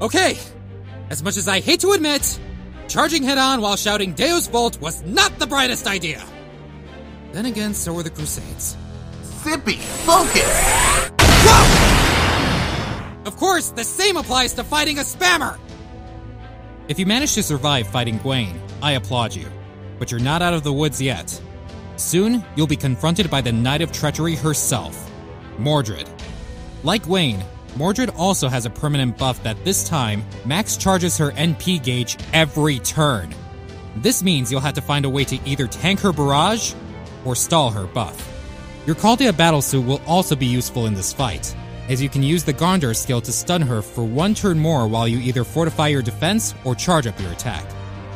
Okay, as much as I hate to admit, charging head-on while shouting Deus Vult was not the brightest idea. Then again, so were the Crusades. Zippy, focus! Whoa! Of course, the same applies to fighting a spammer! If you manage to survive fighting Gwaine, I applaud you. But you're not out of the woods yet. Soon, you'll be confronted by the Knight of Treachery herself, Mordred. Like Gwaine, Mordred also has a permanent buff that this time, max charges her NP gauge every turn. This means you'll have to find a way to either tank her barrage, or stall her buff. Your Chaldea Battlesuit will also be useful in this fight, as you can use the Gondor skill to stun her for 1 turn more while you either fortify your defense or charge up your attack.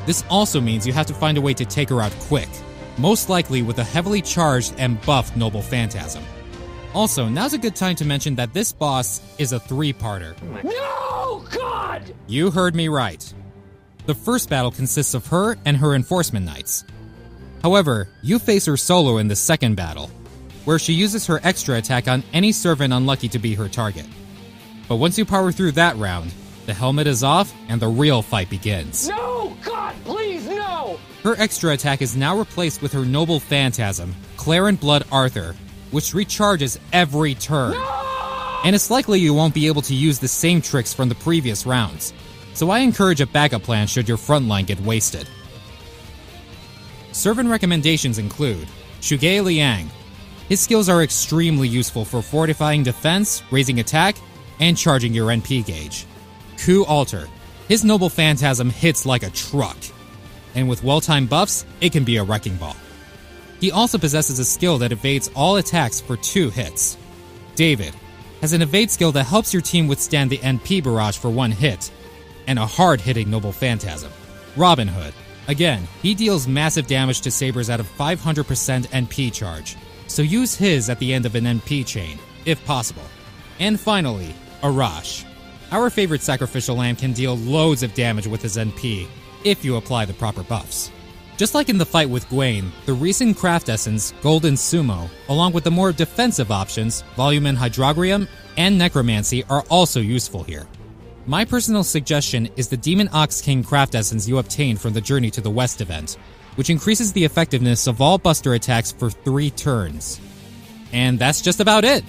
This also means you have to find a way to take her out quick, most likely with a heavily charged and buffed Noble Phantasm. Also, now's a good time to mention that this boss is a 3-parter. No, God! You heard me right. The first battle consists of her and her Enforcement Knights. However, you face her solo in the second battle, where she uses her extra attack on any servant unlucky to be her target. But once you power through that round, the helmet is off and the real fight begins. No, God, please, no! Her extra attack is now replaced with her Noble Phantasm, Claren Blood Arthur, which recharges every turn. No! And it's likely you won't be able to use the same tricks from the previous rounds, so I encourage a backup plan should your frontline get wasted. Servant recommendations include Shuge Liang. His skills are extremely useful for fortifying defense, raising attack, and charging your NP gauge. Ku Alter. His Noble Phantasm hits like a truck, and with well-timed buffs, it can be a wrecking ball. He also possesses a skill that evades all attacks for 2 hits. David has an evade skill that helps your team withstand the NP barrage for 1 hit, and a hard-hitting Noble Phantasm. Robin Hood. Again, he deals massive damage to sabers at a 500% NP charge, so use his at the end of an NP chain, if possible. And finally, Arash. Our favorite sacrificial lamb can deal loads of damage with his NP, if you apply the proper buffs. Just like in the fight with Gwaine, the recent craft essence, Golden Sumo, along with the more defensive options, Volume and Hydrogrium, and Necromancy are also useful here. My personal suggestion is the Demon Ox King craft essence you obtained from the Journey to the West event, which increases the effectiveness of all buster attacks for 3 turns. And that's just about it.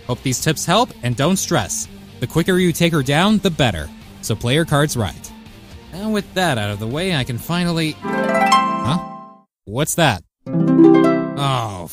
Hope these tips help, and don't stress. The quicker you take her down, the better, so play your cards right. And with that out of the way, I can finally... Huh? What's that? Oh,